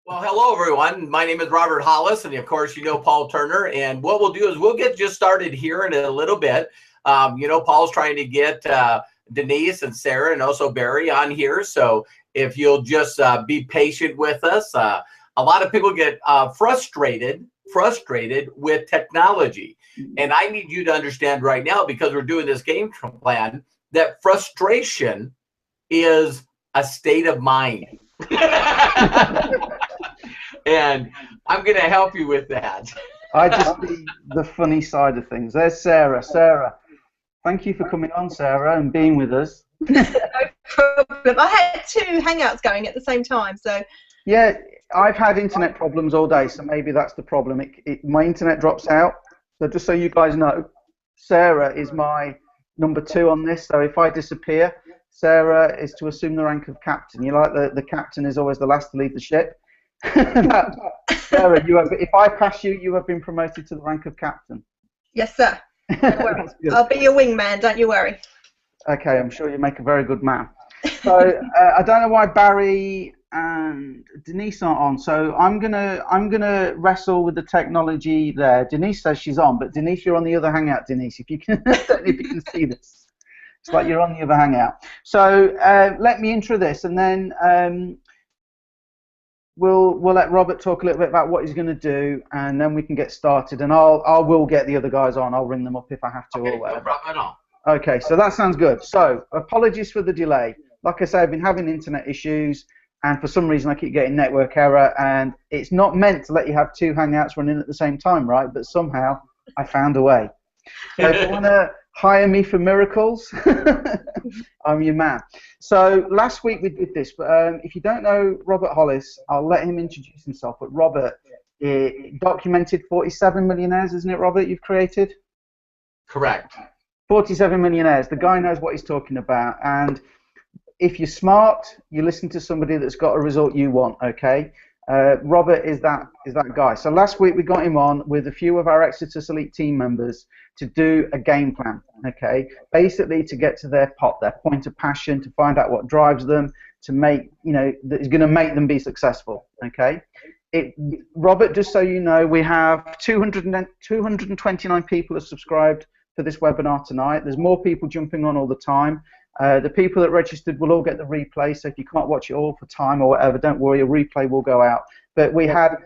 Well, hello, everyone. My name is Robert Hollis, and of course, you know Paul Turner. And what we'll do is we'll get just started here in a little bit. Paul's trying to get Denise and Sarah and also Barry on here. So if you'll just be patient with us. A lot of people get frustrated with technology. And I need you to understand right now, because we're doing this game plan, that frustration is a state of mind. And I'm going to help you with that. I just see the funny side of things. There's Sarah. Sarah, thank you for coming on, Sarah, and being with us. No problem. I had two Hangouts going at the same time, so. Yeah, I've had internet problems all day, so maybe that's the problem. My internet drops out. So just so you guys know, Sarah is my number 2 on this. So if I disappear, Sarah is to assume the rank of captain. You like the captain is always the last to leave the ship. Sarah, if I pass you, you have been promoted to the rank of captain. Yes, sir. Don't worry. I'll be your wingman. Don't you worry. Okay, I'm sure you make a very good man. So I don't know why Barry and Denise aren't on. So I'm gonna wrestle with the technology there. Denise says she's on, but Denise, you're on the other Hangout. Denise, if you can, I don't know if you can see this. It's like you're on the other Hangout. So let me intro this, and then we'll let Robert talk a little bit about what he's going to do, and then we can get started. And I will get the other guys on. I'll ring them up if I have to, okay, or whatever. No problem at all. Okay, so that sounds good. So apologies for the delay. Like I say, I've been having internet issues, and for some reason I keep getting network error. And it's not meant to let you have 2 Hangouts running at the same time, right? But somehow I found a way. So if you want to hire me for miracles, I'm your man. So last week we did this, but if you don't know Robert Hollis, I'll let him introduce himself. But Robert documented 47 millionaires, isn't it, Robert, you've created? Correct. 47 millionaires. The guy knows what he's talking about. And if you're smart, you listen to somebody that's got a result you want, okay? Robert is that guy. So last week we got him on with a few of our Exodus Elite team members to do a game plan, okay? Basically to get to their point of passion, to find out what drives them, to make, that is going to make them be successful, okay? Robert, just so you know, we have 229 people have subscribed for this webinar tonight. There's more people jumping on all the time. The people that registered will all get the replay, so if you can't watch it all for time or whatever, don't worry, a replay will go out. But we have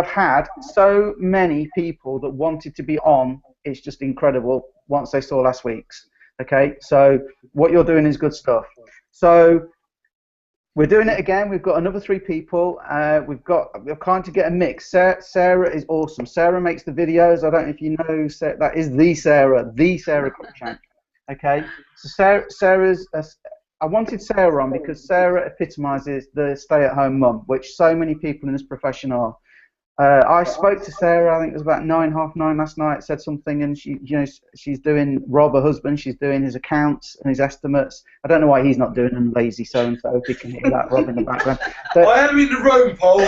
had so many people that wanted to be on. It's just incredible once they saw last week's. Okay, so what you're doing is good stuff. So we're doing it again. We've got another 3 people. We're trying to get a mix. Sarah is awesome. Sarah makes the videos. I don't know if you know, that is the Sarah Cruickshank. Okay, so Sarah's. I wanted Sarah on because Sarah epitomises the stay-at-home mum, which so many people in this profession are. I spoke to Sarah. I think it was about 9:30 last night. Said something, and she's doing Rob, her husband. She's doing his accounts and his estimates. I don't know why he's not doing them. Lazy so and so. If you can hear that, Rob in the background. But, I am in the room, Paul.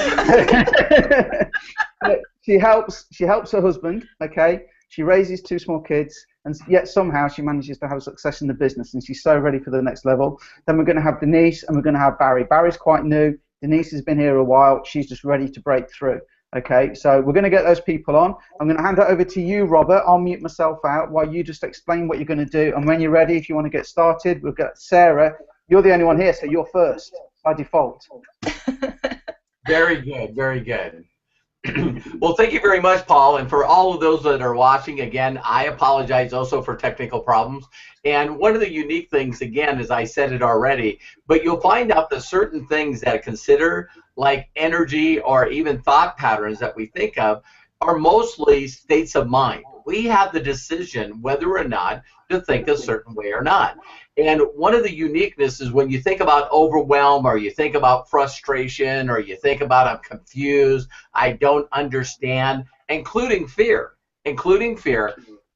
But she helps her husband. Okay, she raises 2 small kids. And yet somehow she manages to have success in the business, and she's so ready for the next level. Then we're going to have Denise, and we're going to have Barry. Barry's quite new. Denise has been here a while. She's just ready to break through. Okay, so we're going to get those people on. I'm going to hand it over to you, Robert. I'll mute myself out while you just explain what you're going to do. And when you're ready, if you want to get started, we'll get Sarah. You're the only one here, so you're first by default. Very good, very good. Well, thank you very much, Paul, and for all of those that are watching. Again, I apologize also for technical problems. And one of the unique things, again, as I said it already, but you'll find out that certain things that consider like energy or even thought patterns that we think of are mostly states of mind. We have the decision whether or not to think a certain way or not. And one of the uniquenesses when you think about overwhelm, or you think about frustration, or you think about I'm confused, I don't understand, including fear,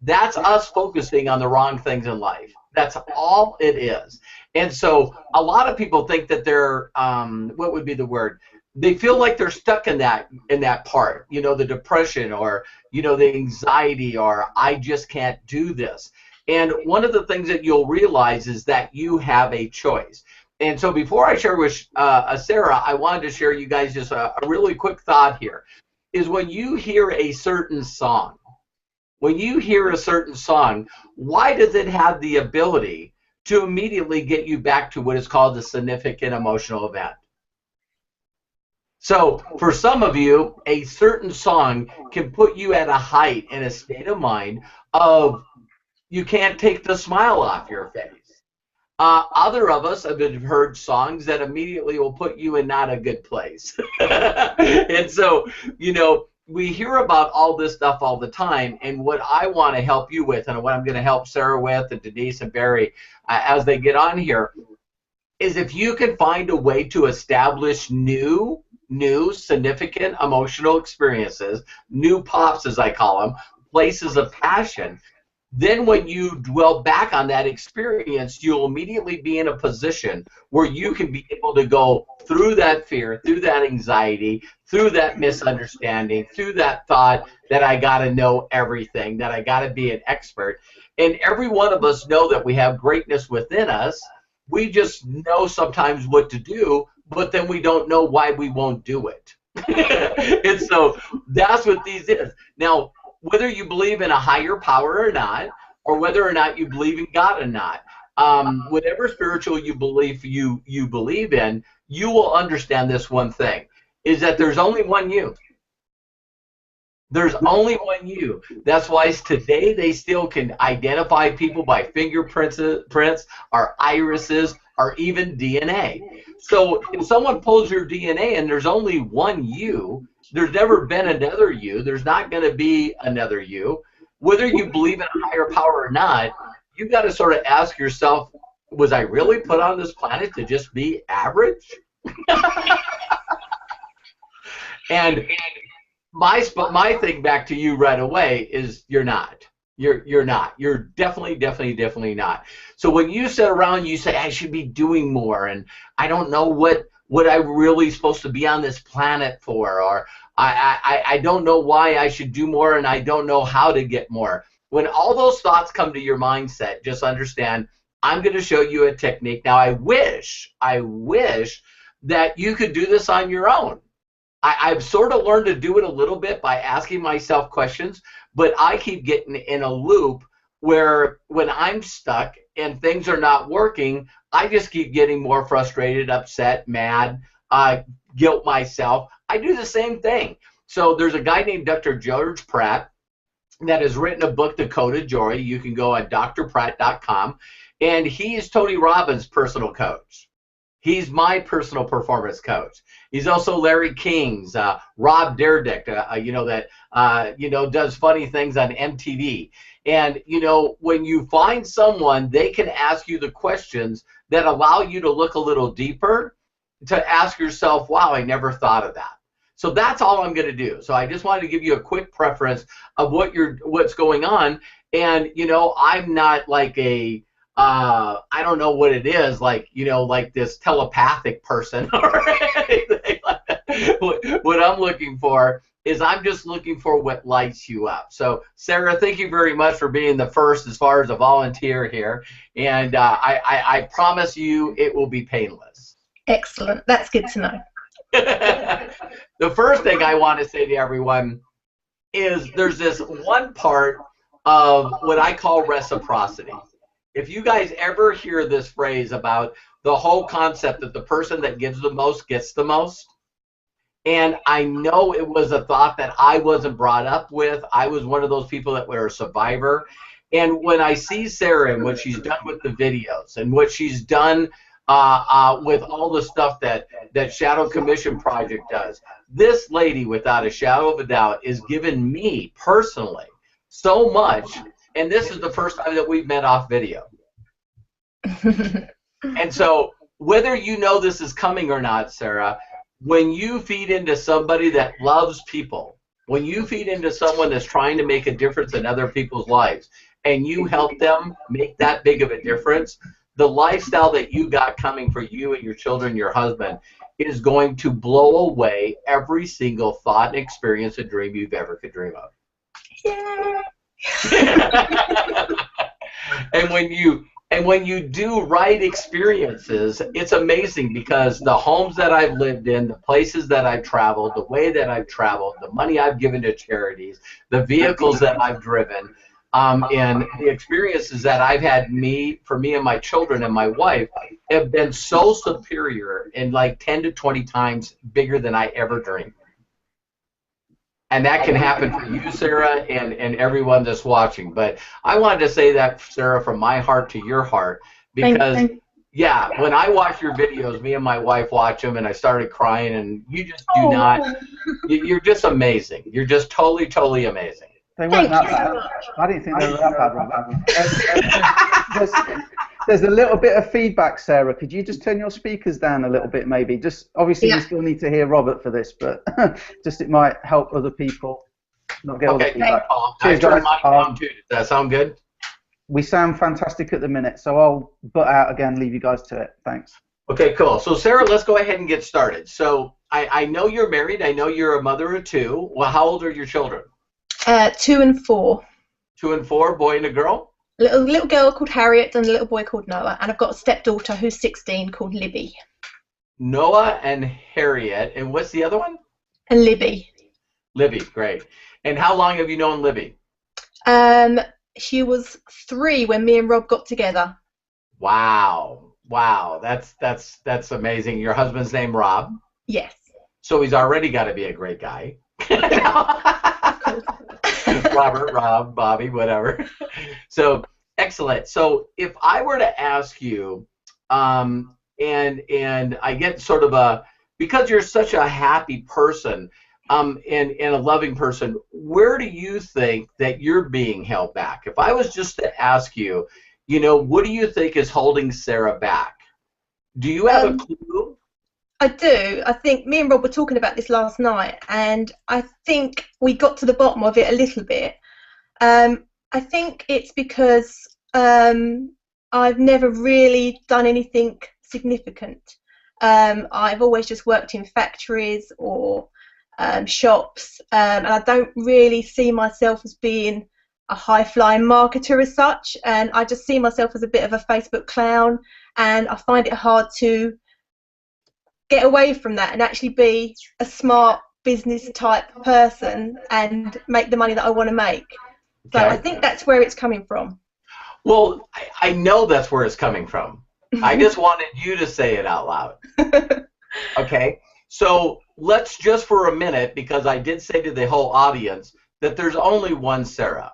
that's us focusing on the wrong things in life. That's all it is. And so a lot of people think that they're, what would be the word? They feel like they're stuck in that part, the depression, or, the anxiety, or I just can't do this. And one of the things that you'll realize is that you have a choice. And so before I share with Sarah, I wanted to share you guys just a really quick thought here. Is when you hear a certain song, why does it have the ability to immediately get you back to what is called a significant emotional event? So for some of you, a certain song can put you at a height in a state of mind of you can't take the smile off your face. Other of us have heard songs that immediately will put you in not a good place. And so, we hear about all this stuff all the time, and what I want to help you with, and what I'm going to help Sarah with, and Denise and Barry as they get on here, is if you can find a way to establish new significant emotional experiences, new pops as I call them, places of passion, then when you dwell back on that experience, you'll immediately be in a position where you can be able to go through that fear, through that anxiety, through that misunderstanding, through that thought that I got to know everything, that I got to be an expert. And every one of us know that we have greatness within us. We just know sometimes what to do, but then we don't know why we won't do it. And so that's what these is. Now, whether you believe in a higher power or not, or whether or not you believe in God or not, whatever spiritual you believe in, you will understand this one thing, is that there's only one you. There's only one you. That's why today they still can identify people by fingerprints, or irises, or even DNA. So if someone pulls your DNA and there's only one you, there's never been another you. There's not going to be another you. Whether you believe in a higher power or not, you've got to sort of ask yourself, was I really put on this planet to just be average? And my thing back to you right away is you're not. You're not. You're definitely not. So when you sit around and you say, I should be doing more, and I don't know what I'm really supposed to be on this planet for, or I don't know why I should do more, and I don't know how to get more. When all those thoughts come to your mindset, just understand, I'm going to show you a technique. Now, I wish that you could do this on your own. I've sort of learned to do it a little bit by asking myself questions, but I keep getting in a loop where when I'm stuck and things are not working, I just keep getting more frustrated, upset, mad, guilt myself. I do the same thing. So there's a guy named Dr. George Pratt that has written a book, The Code of Joy. You can go on drpratt.com, and he is Tony Robbins' personal coach. He's my personal performance coach. He's also Larry King's, Rob Dyrdek, that does funny things on MTV. And when you find someone, they can ask you the questions that allow you to look a little deeper, to ask yourself, wow, I never thought of that. So that's all I'm going to do. So I just wanted to give you a quick preference of what's going on. And I'm not like a I don't know what it is, like this telepathic person or anything like that. What I'm looking for is I'm just looking for what lights you up. So Sarah, thank you very much for being the first as far as a volunteer here, and I promise you it will be painless. Excellent. That's good to know. The first thing I want to say to everyone is there's this one part of what I call reciprocity. If you guys ever hear this phrase about the whole concept that the person that gives the most gets the most, and I know it was a thought that I wasn't brought up with. I was one of those people that were a survivor. And when I see Sarah and what she's done with the videos and what she's done with all the stuff that Shadow Commission Project does, this lady, without a shadow of a doubt, is giving me personally so much. And this is the first time that we've met off video. And so whether you know this is coming or not, Sarah, when you feed into somebody that loves people, when you feed into someone that's trying to make a difference in other people's lives, and you help them make that big of a difference, the lifestyle that you got coming for you and your children, your husband, is going to blow away every single thought and experience and dream you've ever could dream of. And when you do right experiences, it's amazing because the homes that I've lived in, the places that I've traveled, the way that I've traveled, the money I've given to charities, the vehicles that I've driven, and the experiences that I've had for me and my children and my wife have been so superior and like 10 to 20 times bigger than I ever dreamed. And that can happen for you, Sarah, and everyone that's watching. But I wanted to say that, Sarah, from my heart to your heart, because, yeah, when I watch your videos, me and my wife watch them, and I started crying, and you just do not, you're just amazing. You're just totally, totally amazing. They weren't that bad. I didn't think they were that bad, Robert. There's a little bit of feedback, Sarah. Could you just turn your speakers down a little bit, maybe? Just obviously, we still need to hear Robert for this, but just it might help other people not get all the feedback. Cheers, guys. Down too. Does that sound good? We sound fantastic at the minute, so I'll butt out again, leave you guys to it. Thanks. Okay, cool. So, Sarah, let's go ahead and get started. So, I know you're married. I know you're a mother of two. Well, how old are your children? 2 and 4. 2 and 4, boy and a girl? A little girl called Harriet and a little boy called Noah. And I've got a stepdaughter who's 16 called Libby. Noah and Harriet. And what's the other one? And Libby. Libby, great. And how long have you known Libby? She was 3 when me and Rob got together. Wow. Wow. That's amazing. Your husband's name, Rob? Yes. So he's already got to be a great guy. Robert, Rob, Bobby, whatever. So excellent. So if I were to ask you, and I get sort of because you're such a happy person, and a loving person, where do you think that you're being held back? If I was just to ask you, what do you think is holding Sarah back? Do you have a clue? I do. I think me and Rob were talking about this last night, and I think we got to the bottom of it a little bit. I think it's because I've never really done anything significant. I've always just worked in factories or shops, and I don't really see myself as being a high-flying marketer as such, and I just see myself as a bit of a Facebook clown, and I find it hard to get away from that and actually be a smart business type person and make the money that I want to make. So I think that's where it's coming from. Well, I know that's where it's coming from. I just wanted you to say it out loud. Okay? So let's just for a minute, because I did say to the whole audience that there's only one Sarah.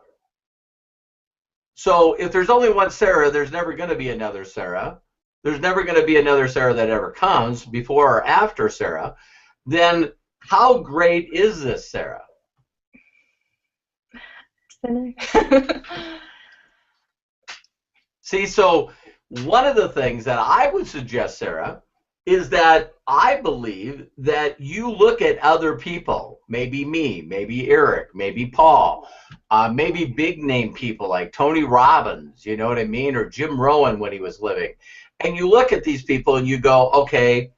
So if there's only one Sarah, there's never going to be another Sarah. There's never going to be another Sarah that ever comes before or after Sarah. Then how great is this Sarah? See, so one of the things that I would suggest, Sarah, is that I believe that you look at other people, maybe me, maybe Eric, maybe Paul, maybe big name people like Tony Robbins, you know what I mean, or Jim Rohn when he was living. And you look at these people and you go, okay,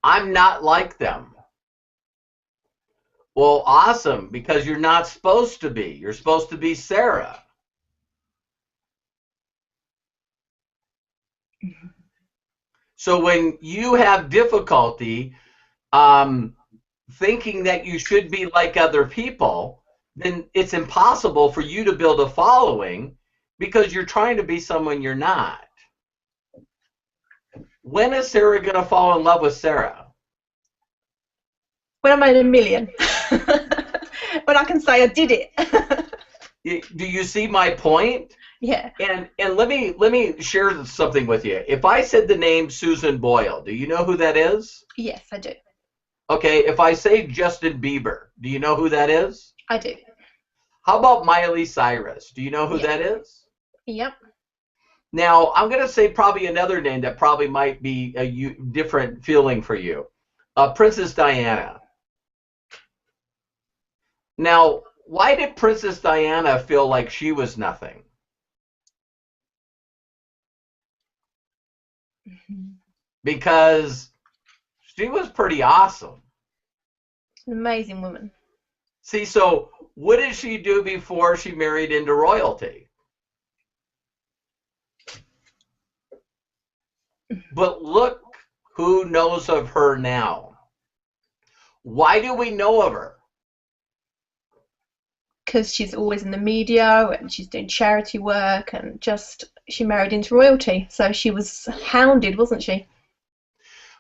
I'm not like them. Well, awesome, because you're not supposed to be. You're supposed to be Sarah. So when you have difficulty thinking that you should be like other people, then it's impossible for you to build a following because you're trying to be someone you're not. When is Sarah going to fall in love with Sarah? When I made $1 million. When I can say I did it. Do you see my point? Yeah. And let me share something with you. If I said the name Susan Boyle, do you know who that is? Yes, I do. Okay, if I say Justin Bieber, do you know who that is? I do. How about Miley Cyrus? Do you know who that is? Yep. Now, I'm going to say probably another name that probably might be a different feeling for you. Princess Diana. Now, why did Princess Diana feel like she was nothing? Because she was pretty awesome. An amazing woman. See, so what did she do before she married into royalty? But look who knows of her now. Why do we know of her? Because she's always in the media and she's doing charity work and just she married into royalty, so she was hounded, wasn't she?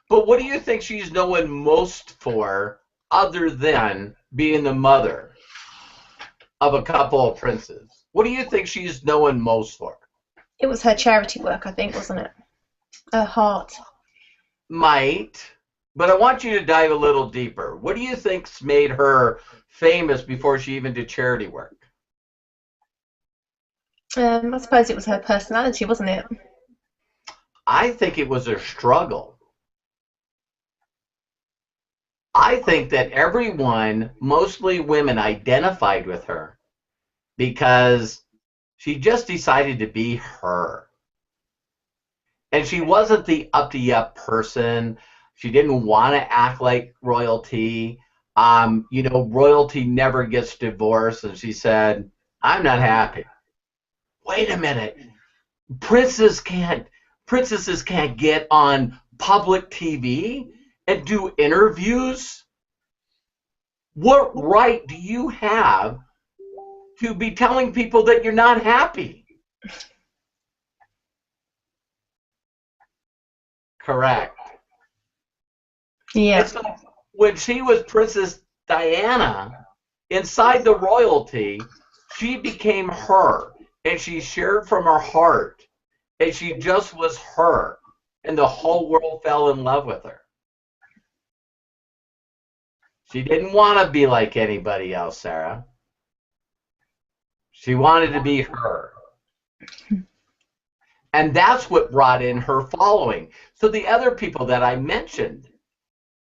But what do you think she's known most for other than being the mother of a couple of princes? What do you think she's known most for? It was her charity work, I think, wasn't it? Her heart. Might, but I want you to dive a little deeper. What do you think's made her famous before she even did charity work? I suppose it was her personality, wasn't it? I think it was her struggle. I think that everyone, mostly women, identified with her because she just decided to be her. And she wasn't the up-to-up person. She didn't want to act like royalty. You know, royalty never gets divorced. And she said, I'm not happy. Wait a minute. Princesses can't get on public TV and do interviews? What right do you have to be telling people that you're not happy? Correct. Yeah. And so when she was Princess Diana, inside the royalty, she became her, and she shared from her heart, and she just was her, and the whole world fell in love with her. She didn't want to be like anybody else, Sarah. She wanted to be her. And that's what brought in her following. So the other people that I mentioned,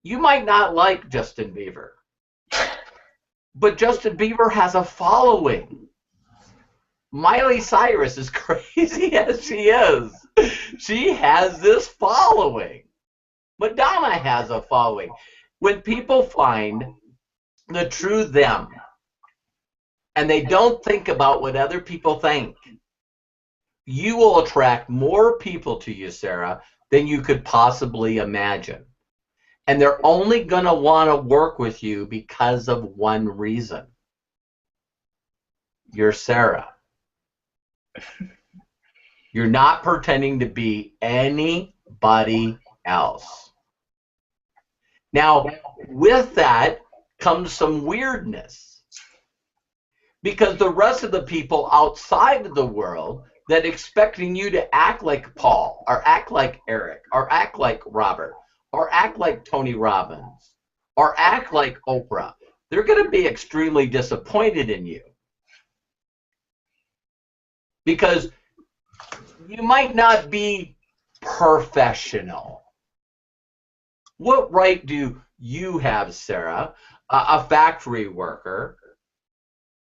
you might not like Justin Bieber, but Justin Bieber has a following. Miley Cyrus, as crazy as she is, she has this following. Madonna has a following. When people find the true them and they don't think about what other people think, you will attract more people to you, Sarah, than you could possibly imagine. And they're only going to want to work with you because of one reason. You're Sarah. You're not pretending to be anybody else. Now, with that comes some weirdness. Because the rest of the people outside of the world that expecting you to act like Paul, or act like Eric, or act like Robert, or act like Tony Robbins, or act like Oprah, they're going to be extremely disappointed in you. Because you might not be professional. What right do you have, Sarah, a factory worker,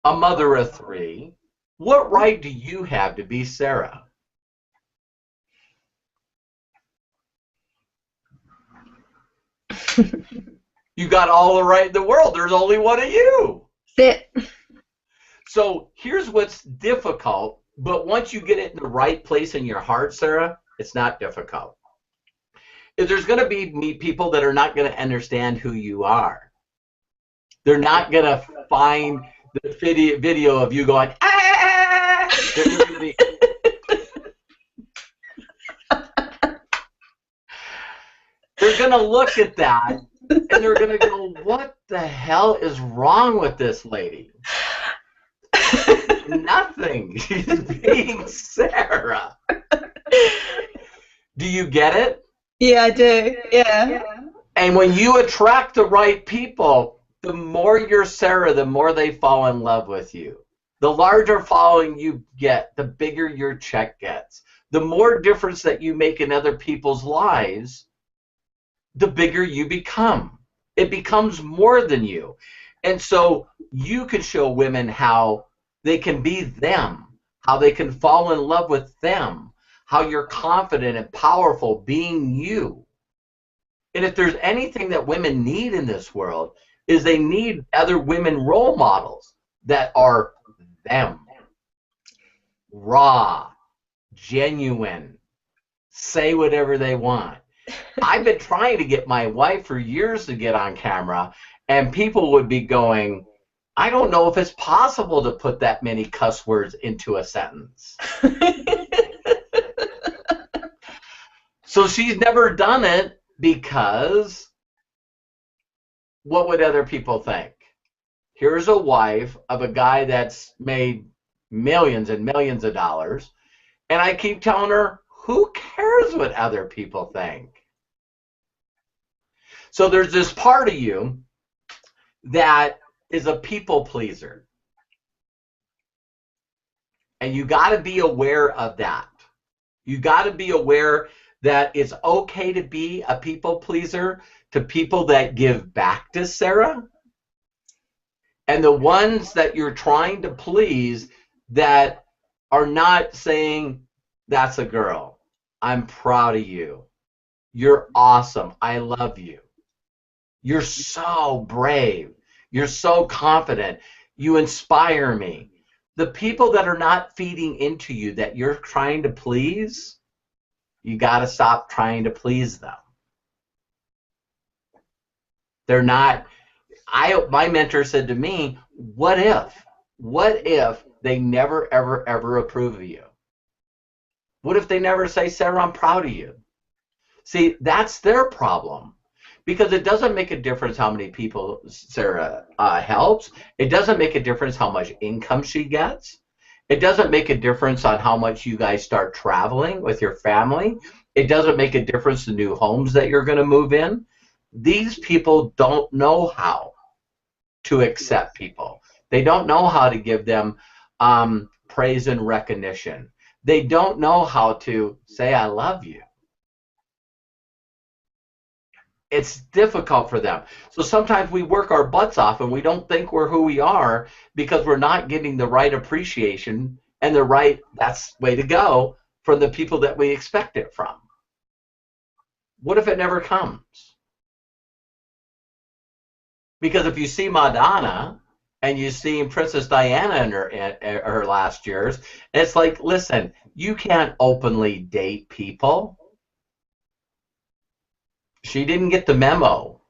a mother of three? What right do you have to be Sarah? You got all the right in the world. There's only one of you. That's it. So here's what's difficult, but once you get it in the right place in your heart, Sarah, it's not difficult. If there's going to be people that are not going to understand who you are. They're not going to find the video of you going, ah! They're going to look at that and they're going to go, what the hell is wrong with this lady? Nothing. She's being Sarah. Do you get it? Yeah, I do. Yeah. And when you attract the right people, the more you're Sarah, the more they fall in love with you. The larger following you get, the bigger your check gets. The more difference that you make in other people's lives, the bigger you become. It becomes more than you. And so you can show women how they can be them, how they can fall in love with them, how you're confident and powerful being you. And if there's anything that women need in this world, is they need other women role models that are them. Raw, genuine, say whatever they want. I've been trying to get my wife for years to get on camera, and people would be going, I don't know if it's possible to put that many cuss words into a sentence. So she's never done it because what would other people think? Here's a wife of a guy that's made millions and millions of dollars, and I keep telling her, who cares what other people think? So there's this part of you that is a people pleaser. And you got to be aware of that. You got to be aware that it's okay to be a people pleaser to people that give back to Sarah. And the ones that you're trying to please that are not saying, that's a girl. I'm proud of you. You're awesome. I love you. You're so brave. You're so confident. You inspire me. The people that are not feeding into you that you're trying to please, you got to stop trying to please them. They're not. My mentor said to me, what if they never, ever, ever approve of you? What if they never say, Sarah, I'm proud of you? See, that's their problem. Because it doesn't make a difference how many people Sarah helps. It doesn't make a difference how much income she gets. It doesn't make a difference on how much you guys start traveling with your family. It doesn't make a difference the new homes that you're going to move in. These people don't know how to accept people. They don't know how to give them praise and recognition. They don't know how to say, I love you. It's difficult for them. So sometimes we work our butts off and we don't think we're who we are because we're not getting the right appreciation and the right, that's way to go, from the people that we expect it from. What if it never comes? Because if you see Madonna and you see Princess Diana in her last years, it's like, listen, you can't openly date people. She didn't get the memo.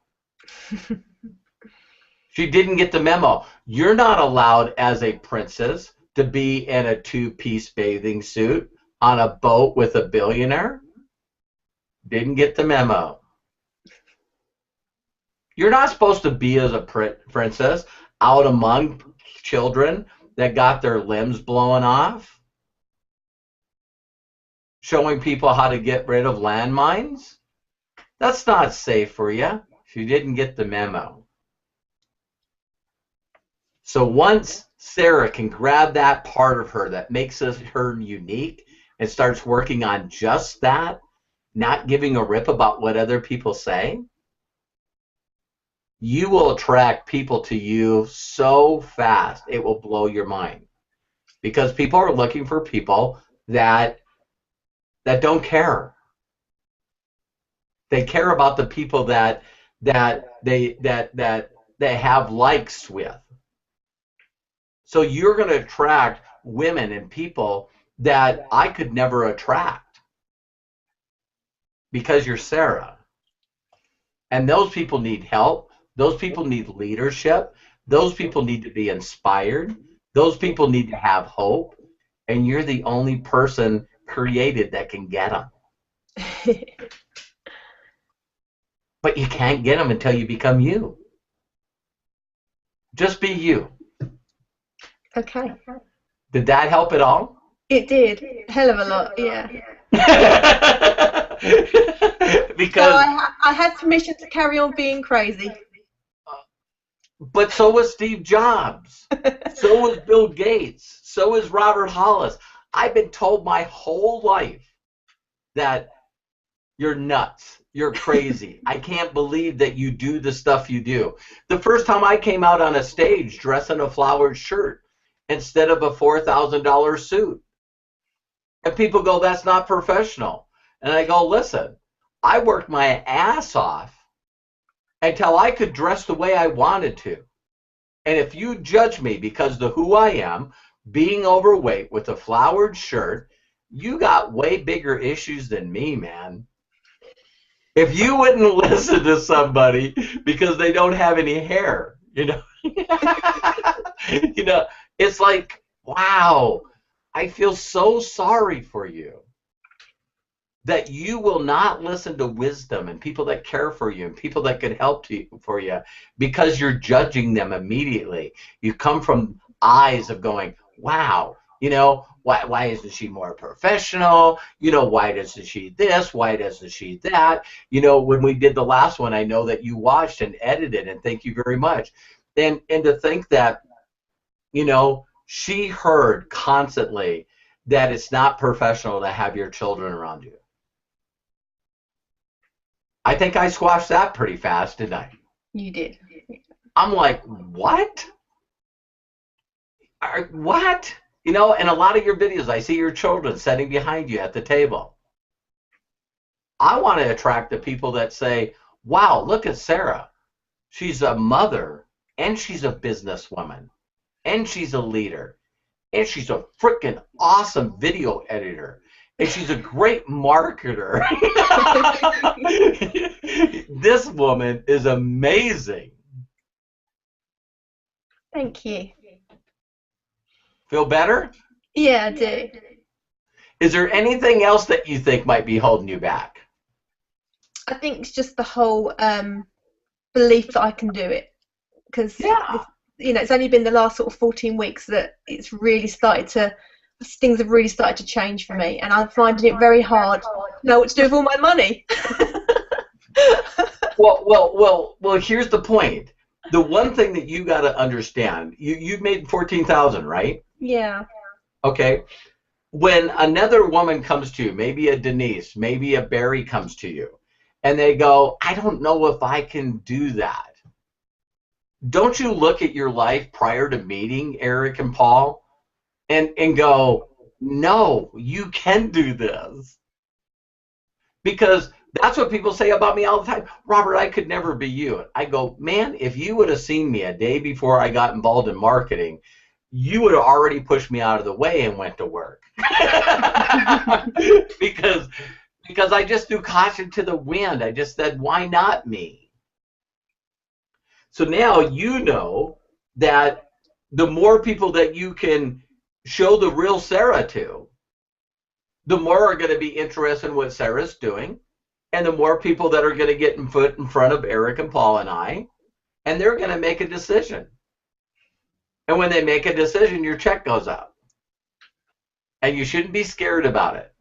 She didn't get the memo. You're not allowed as a princess to be in a two-piece bathing suit on a boat with a billionaire. Didn't get the memo. You're not supposed to be as a princess out among children that got their limbs blown off, showing people how to get rid of landmines. That's not safe for you. She didn't get the memo. So once Sarah can grab that part of her that makes her unique and starts working on just that, not giving a rip about what other people say, you will attract people to you so fast it will blow your mind. Because people are looking for people that don't care. They care about the people that they have likes with. So you're going to attract women and people that I could never attract because you're Sarah. And those people need help. Those people need leadership. Those people need to be inspired. Those people need to have hope. And you're the only person created that can get them. But you can't get them until you become you. Just be you. Okay. Did that help at all? It did. Hell of a lot, yeah. Because so I had permission to carry on being crazy. But so was Steve Jobs. So was Bill Gates. So is Robert Hollis. I've been told my whole life that you're nuts. You're crazy. I can't believe that you do the stuff you do. The first time I came out on a stage dressed in a flowered shirt instead of a $4,000 suit. And people go, that's not professional. And I go, listen, I worked my ass off until I could dress the way I wanted to. And if you judge me because of who I am, being overweight with a flowered shirt, you got way bigger issues than me, man. If you wouldn't listen to somebody because they don't have any hair, you know, it's like, wow, I feel so sorry for you that you will not listen to wisdom and people that care for you and people that could help for you because you're judging them immediately. You come from eyes of going, wow, why isn't she more professional? Why doesn't she this? Why doesn't she that? When we did the last one, I know that you watched and edited, and thank you very much. And to think that, she heard constantly that it's not professional to have your children around you. I think I squashed that pretty fast, didn't I? You did. I'm like, what? What? And a lot of your videos, I see your children sitting behind you at the table. I want to attract the people that say, wow, look at Sarah. She's a mother, and she's a businesswoman, and she's a leader, and she's a freaking awesome video editor. And she's a great marketer. This woman is amazing. Thank you. Feel better? Yeah, I do. Is there anything else that you think might be holding you back? I think it's just the whole belief that I can do it. Because, it's only been the last sort of 14 weeks that it's really started to... things have really started to change for me, and I'm finding it very hard to know what to do with all my money. Well, here's the point. The one thing that you got to understand, you've made 14,000, right? Yeah. Okay. When another woman comes to you, maybe a Denise, maybe a Barry comes to you, and they go, I don't know if I can do that. Don't you look at your life prior to meeting Eric and Paul and go, no, you can do this? Because that's what people say about me all the time. Robert, I could never be you. I go, man, if you would have seen me a day before I got involved in marketing, you would have already pushed me out of the way and went to work. because I just threw caution to the wind. I just said, why not me? So now you know that the more people that you can show the real Sarah to, the more are going to be interested in what Sarah's doing, and the more people that are going to get in front of Eric and Paul and I, and they're going to make a decision. And when they make a decision, your check goes up. And you shouldn't be scared about it.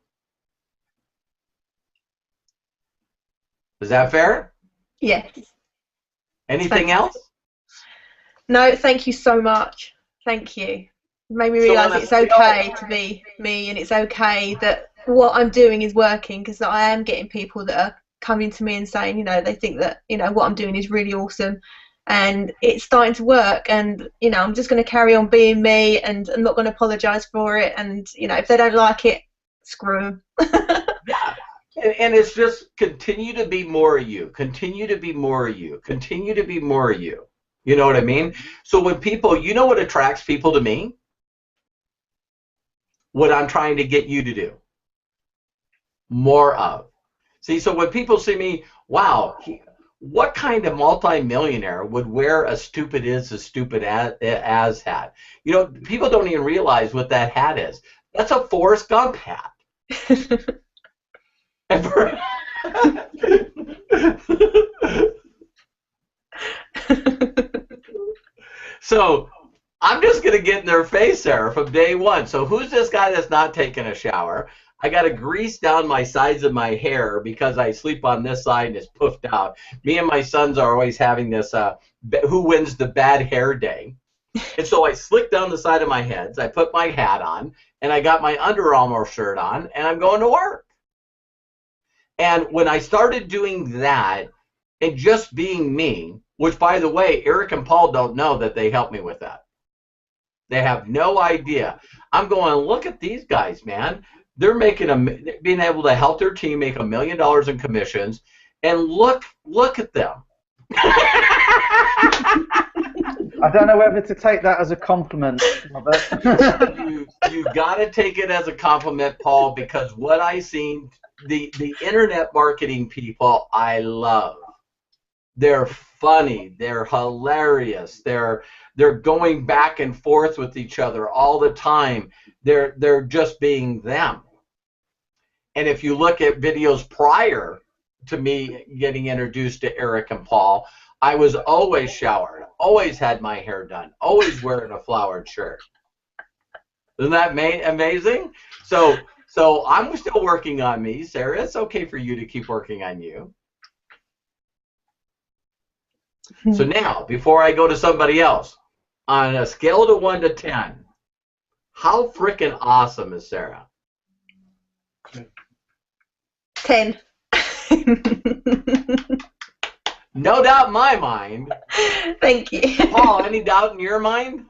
Is that fair? Yes. Anything else? No, thank you so much. Thank you. It made me realise it's okay to be me, and it's okay that what I'm doing is working, because I am getting people that are coming to me and saying, they think that, what I'm doing is really awesome, and it's starting to work, and, I'm just going to carry on being me, and I'm not going to apologise for it, and, if they don't like it, screw them. Yeah. And it's just continue to be more of you, continue to be more of you, continue to be more of you. You know what I mean? So when people, what attracts people to me? What I'm trying to get you to do. More of. See, so when people see me, wow, what kind of multimillionaire would wear a stupid as hat? People don't even realize what that hat is. That's a Forrest Gump hat. So I'm just going to get in their face, Sarah, from day one. So who's this guy that's not taking a shower? I got to grease down my sides of my hair because I sleep on this side and it's puffed out. Me and my sons are always having this who wins the bad hair day. And so I slick down the side of my heads, I put my hat on, and I got my Under Armour shirt on, and I'm going to work. And when I started doing that and just being me, which, by the way, Eric and Paul don't know that they helped me with that. They have no idea. I'm going, look at these guys, man. They're being able to help their team make $1 million in commissions, and look at them. I don't know whether to take that as a compliment, Robert. You got to take it as a compliment, Paul, because what I seen, the internet marketing people, I love. They're funny. They're hilarious. They're going back and forth with each other all the time. They're just being them. And if you look at videos prior to me getting introduced to Eric and Paul, I was always showered, always had my hair done, always wearing a flowered shirt. Isn't that amazing? So I'm still working on me, Sarah. It's okay for you to keep working on you. So now, before I go to somebody else, on a scale of 1 to 10, how freaking awesome is Sarah? 10. No doubt in my mind. Thank you. Paul, any doubt in your mind?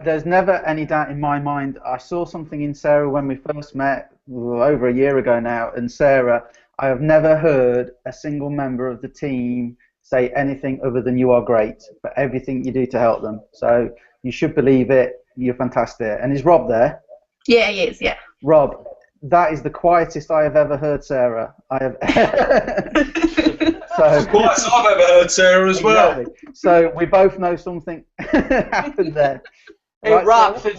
There's never any doubt in my mind. I saw something in Sarah when we first met over a year ago now, and Sarah, I have never heard a single member of the team say anything other than you are great for everything you do to help them. So you should believe it. You're fantastic. And is Rob there? Yeah, he is, yeah. Rob, that is the quietest I have ever heard Sarah. I have. So, the quietest I've ever heard Sarah as well. Exactly. So we both know something happened there. Hey, right, Rob, Sarah?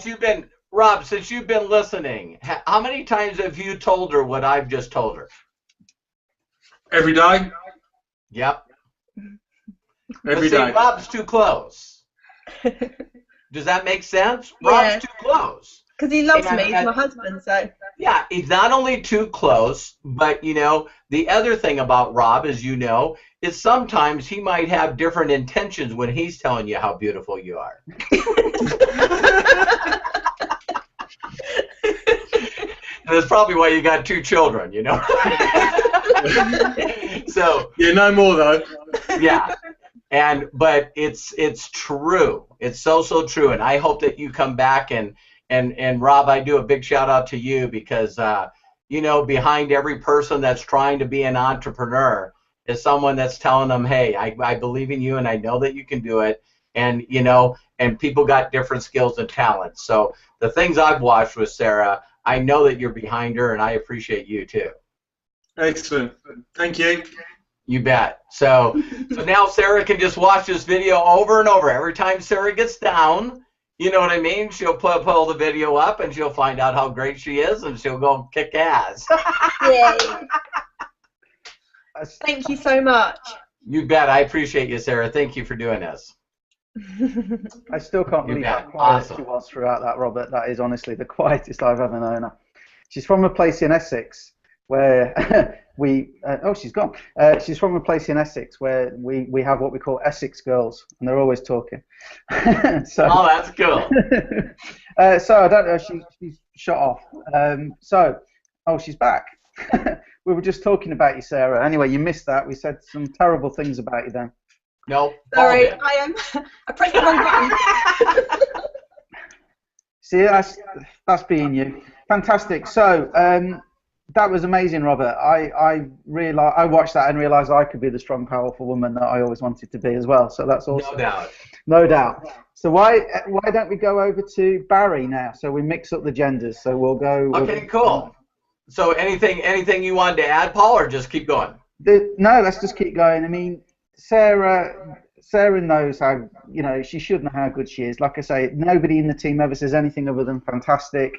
since you've been listening, how many times have you told her what I've just told her? Every day. Yep. Every day. Rob's too close. Does that make sense? Yeah. Rob's too close. Because he loves me. He's my husband, so. Yeah, he's not only too close, but, you know, the other thing about Rob, as you know, is sometimes he might have different intentions when he's telling you how beautiful you are. That's probably why you got 2 children, you know. So. Yeah, no more though. Yeah. But it's true. It's so true, and I hope that you come back and Rob, I do a big shout out to you because you know, behind every person that's trying to be an entrepreneur is someone that's telling them, hey, I believe in you and I know that you can do it, and you know, and people got different skills and talents. So the things I've watched with Sarah, I know that you're behind her, and I appreciate you too. Excellent. Thank you. You bet. So now Sarah can just watch this video over and over. Every time Sarah gets down, you know what I mean? She'll pull the video up and she'll find out how great she is and she'll go kick ass. Yay. Thank you so much. You bet. I appreciate you, Sarah. Thank you for doing this. I still can't believe how quiet she was throughout that, Robert. That is honestly the quietest I've ever known her. She's from a place in Essex where oh, she's gone. She's from a place in Essex where we have what we call Essex girls, and they're always talking. So, oh, that's cool. So I don't know. She's shut off. Oh, she's back. We were just talking about you, Sarah. Anyway, you missed that. We said some terrible things about you then. Nope. Sorry, I pressed the wrong button. See, that's being you. Fantastic. So that was amazing, Robert. I watched that and realised I could be the strong, powerful woman that I always wanted to be as well. So that's awesome. No doubt. No doubt. So why don't we go over to Barry now? So we mix up the genders. So we'll go. Okay, cool. So anything you wanted to add, Paul, or just keep going? No, let's just keep going. I mean, Sarah knows how, you know, she should know how good she is. Like I say, nobody in the team ever says anything other than fantastic.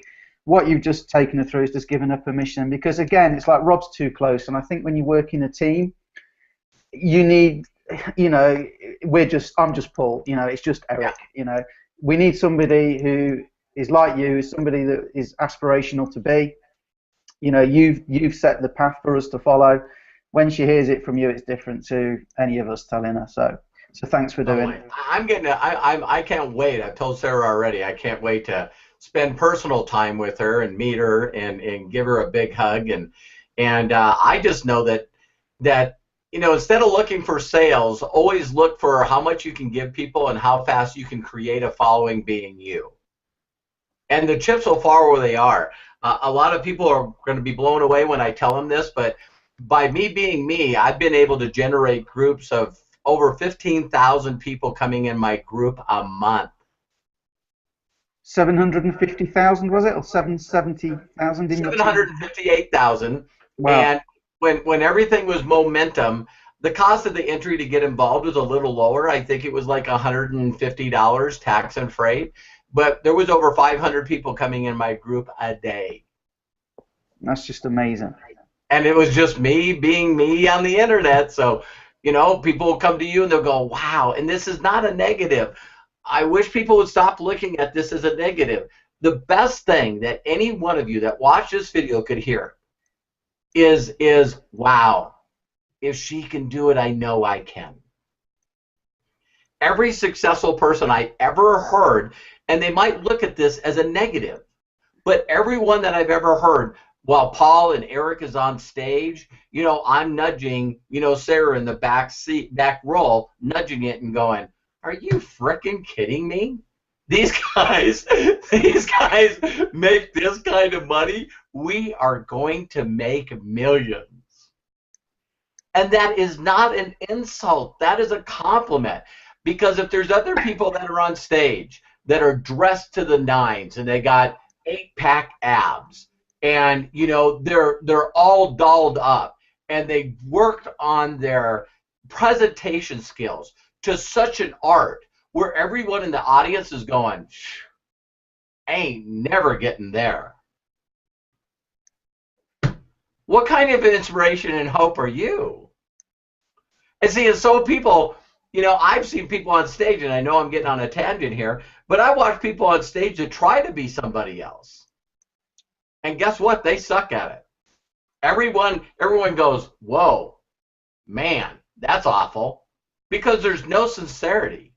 What you've just taken her through is just giving her permission, because again, it's like Rob's too close, and I think when you work in a team, you need, you know, I'm just Paul, you know, it's just Eric, you know, we need somebody who is like you, somebody that is aspirational to be, you know, you've set the path for us to follow. When she hears it from you, it's different to any of us telling her. So thanks for doing it. I can't wait. I've told Sarah already. I can't wait to spend personal time with her and meet her and give her a big hug, and I just know that you know, instead of looking for sales, always look for how much you can give people and how fast you can create a following being you. And the chips will fall where they are. A lot of people are going to be blown away when I tell them this, but by me being me, I've been able to generate groups of over 15,000 people coming in my group a month. 750,000 was it, or 770,000 in your team? 758,000. Wow. And when everything was momentum, the cost of the entry to get involved was a little lower. I think it was like $150 tax and freight, but there was over 500 people coming in my group a day. That's just amazing. And it was just me being me on the internet. So, people will come to you and they'll go, wow. And this is not a negative. I wish people would stop looking at this as a negative. The best thing that any one of you that watched this video could hear is wow, if she can do it, I know I can. Every successful person I ever heard, and they might look at this as a negative, but everyone that I've ever heard, while Paul and Eric is on stage, I'm nudging, Sarah in the back row, nudging it and going, are you frickin' kidding me? These guys make this kind of money. We are going to make millions. And that is not an insult. That is a compliment. Because if there's other people that are on stage that are dressed to the nines and they got 8-pack abs and, they're all dolled up and they worked on their presentation skills to such an art where everyone in the audience is going, I ain't never getting there. What kind of inspiration and hope are you? And see, and so people, I've seen people on stage, and I know I'm getting on a tangent here, but I watch people on stage that try to be somebody else. And guess what? They suck at it. Everyone goes, whoa, man, that's awful. Because there's no sincerity.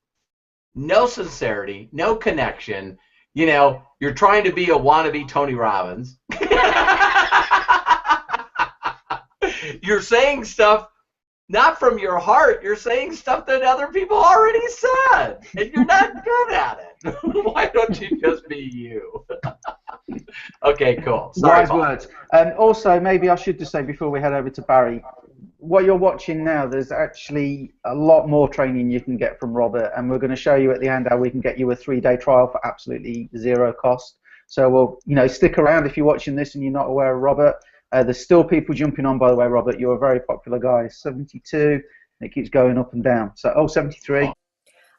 No sincerity, no connection. You're trying to be a wannabe Tony Robbins. You're saying stuff not from your heart. You're saying stuff that other people already said, and you're not good at it. Why don't you just be you? Okay, cool. Sorry, Wise words. And also, maybe I should just say before we head over to Barry, what you're watching now, there's actually a lot more training you can get from Robert, and we're going to show you at the end how we can get you a 3-day trial for absolutely zero cost. So we'll, stick around if you're watching this and you're not aware of Robert. There's still people jumping on, by the way, Robert. You're a very popular guy. 72, and it keeps going up and down. So, 73.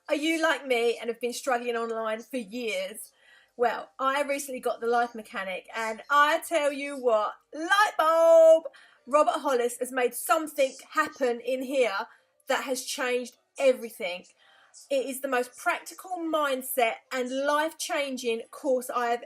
Are you like me and have been struggling online for years? Well, I recently got the Life Mechanic, and I tell you what, light bulb! Robert Hollis has made something happen in here that has changed everything. It is the most practical mindset and life-changing course I have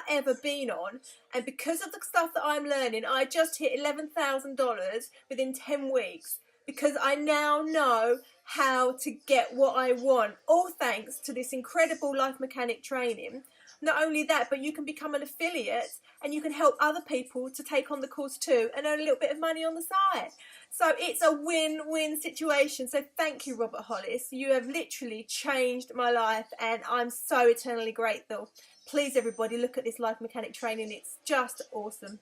ever been on. And because of the stuff that I'm learning, I just hit $11,000 within 10 weeks. Because I now know how to get what I want. All thanks to this incredible Life Mechanic training. Not only that, but you can become an affiliate and you can help other people to take on the course too and earn a little bit of money on the side. So it's a win-win situation. So thank you, Robert Hollis. You have literally changed my life and I'm so eternally grateful. Please, everybody, look at this Life Mechanic training. It's just awesome.